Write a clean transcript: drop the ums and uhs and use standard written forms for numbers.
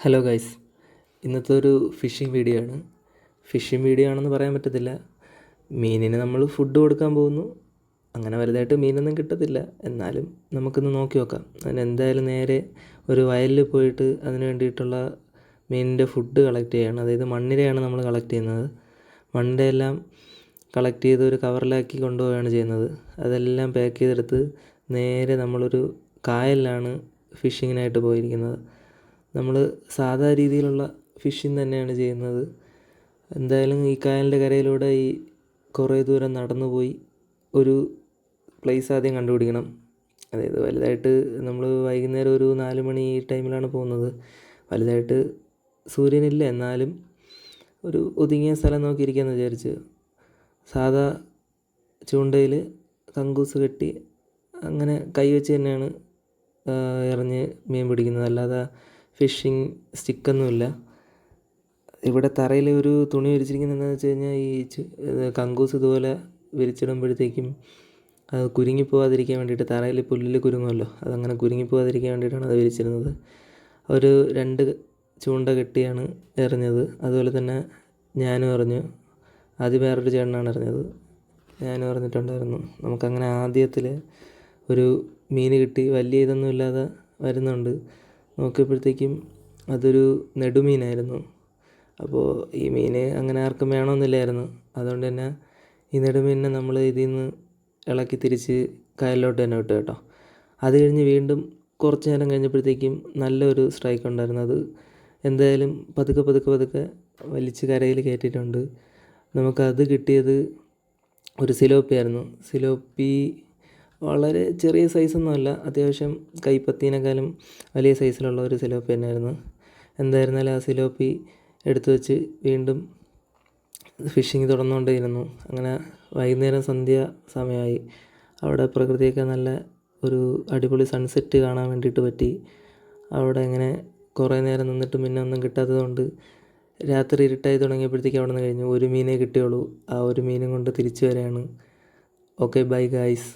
Hello guys, ഇന്നത്തെ ഒരു phishing video ആണ്. ഫിഷിംഗ് വീഡിയോ ആണെന്ന് പറയാൻ പറ്റത്തില്ല. മീനിന് നമ്മൾ ഫുഡ് കൊടുക്കാൻ പോകുന്നു. അങ്ങനെ വലുതായിട്ട് മീനൊന്നും കിട്ടത്തില്ല, എന്നാലും നമുക്കൊന്ന് നോക്കി നോക്കാം. അതിനെന്തായാലും നേരെ ഒരു വയലിൽ പോയിട്ട് അതിന് വേണ്ടിയിട്ടുള്ള മീനിൻ്റെ ഫുഡ് കളക്ട് ചെയ്യുകയാണ്. അതായത് മണ്ണിരയാണ് നമ്മൾ കളക്ട് ചെയ്യുന്നത്. മണ്ണിരയെല്ലാം കളക്ട് ചെയ്ത് ഒരു കവറിലാക്കി കൊണ്ടുപോവുകയാണ് ചെയ്യുന്നത്. അതെല്ലാം പാക്ക് ചെയ്തെടുത്ത് നേരെ നമ്മളൊരു കായലിലാണ് ഫിഷിങ്ങിനായിട്ട് പോയിരിക്കുന്നത്. നമ്മൾ സാധാ രീതിയിലുള്ള ഫിഷിങ് തന്നെയാണ് ചെയ്യുന്നത്. എന്തായാലും ഈ കായലിൻ്റെ കരയിലൂടെ കുറേ ദൂരം നടന്നു പോയി ഒരു പ്ലേസ് ആദ്യം കണ്ടുപിടിക്കണം. അതായത് വലുതായിട്ട് നമ്മൾ വൈകുന്നേരം ഒരു 4 മണി ഈ ടൈമിലാണ് പോകുന്നത്. വലുതായിട്ട് സൂര്യനില്ല, എന്നാലും ഒരു ഒതുങ്ങിയ സ്ഥലം നോക്കിയിരിക്കാമെന്ന് വിചാരിച്ച് സാധാ ചൂണ്ടയിൽ കങ്കൂസ് കെട്ടി അങ്ങനെ കൈ വെച്ച് തന്നെയാണ് എറിഞ്ഞ് മീൻ പിടിക്കുന്നത്. അല്ലാതെ ഫിഷിങ് സ്റ്റിക്കൊന്നുമില്ല. ഇവിടെ തറയിൽ ഒരു തുണി വിരിച്ചിരിക്കുന്നത് എന്താണെന്ന് വെച്ച് കഴിഞ്ഞാൽ കങ്കൂസ് ഇതുപോലെ വിരിച്ചിടുമ്പോഴത്തേക്കും അത് കുരുങ്ങിപ്പോവാതിരിക്കാൻ വേണ്ടിയിട്ട്, തറയിൽ പുല്ലിൽ കുരുങ്ങുമല്ലോ, അതങ്ങനെ കുരുങ്ങിപ്പോവാതിരിക്കാൻ വേണ്ടിയിട്ടാണ് അത് വിരിച്ചിരുന്നത്. ഒരു 2 ചൂണ്ട കെട്ടിയാണ് എറിഞ്ഞത്. അതുപോലെ തന്നെ ഞാനും എറിഞ്ഞു. ആദ്യം വേറൊരു ചേട്ടനാണ് എറിഞ്ഞത്, ഞാനും എറിഞ്ഞിട്ടുണ്ടായിരുന്നു. നമുക്കങ്ങനെ ആദ്യത്തിൽ ഒരു മീൻ കിട്ടി. വലിയ ഇതൊന്നും ഇല്ലാതെ വരുന്നുണ്ട്. നോക്കിയപ്പോഴത്തേക്കും അതൊരു നെടുമീനായിരുന്നു. അപ്പോൾ ഈ മീൻ അങ്ങനെ ആർക്കും വേണമെന്നില്ലായിരുന്നു. അതുകൊണ്ട് തന്നെ ഈ നെടുമീനിനെ നമ്മൾ ഇതിൽ നിന്ന് ഇളക്കി തിരിച്ച് കായലിലോട്ട് തന്നെ വിട്ടു കേട്ടോ. അത് കഴിഞ്ഞ് വീണ്ടും കുറച്ച് നേരം കഴിഞ്ഞപ്പോഴത്തേക്കും നല്ലൊരു സ്ട്രൈക്ക് ഉണ്ടായിരുന്നു. അത് എന്തായാലും പതുക്കെ പതുക്കെ പതുക്കെ വലിച്ച് കരയിൽ കയറ്റിയിട്ടുണ്ട്. നമുക്കത് കിട്ടിയത് ഒരു സിലോപ്പിയായിരുന്നു. സിലോപ്പി വളരെ ചെറിയ സൈസൊന്നുമല്ല, അത്യാവശ്യം കൈപ്പത്തീനേക്കാളും വലിയ സൈസിലുള്ള ഒരു സിലോപ്പി തന്നെയായിരുന്നു. എന്തായിരുന്നാലും ആ സിലോപ്പി എടുത്തു വെച്ച് വീണ്ടും ഫിഷിങ് തുടർന്നുകൊണ്ടേയിരുന്നു. അങ്ങനെ വൈകുന്നേരം സന്ധ്യ സമയമായി. അവിടെ പ്രകൃതിയൊക്കെ നല്ല ഒരു അടിപൊളി സൺസെറ്റ് കാണാൻ വേണ്ടിയിട്ട് പറ്റി. അവിടെ ഇങ്ങനെ കുറേ നേരം നിന്നിട്ട് പിന്നെ ഒന്നും കിട്ടാത്തതുകൊണ്ട് രാത്രി ഇരുട്ടായി തുടങ്ങിയപ്പോഴത്തേക്ക് അവിടെ നിന്ന് കഴിഞ്ഞു. ഒരു മീനേ കിട്ടിയുള്ളൂ. ആ ഒരു മീനും കൊണ്ട് തിരിച്ചു വരികയാണ്. Okay, bye guys.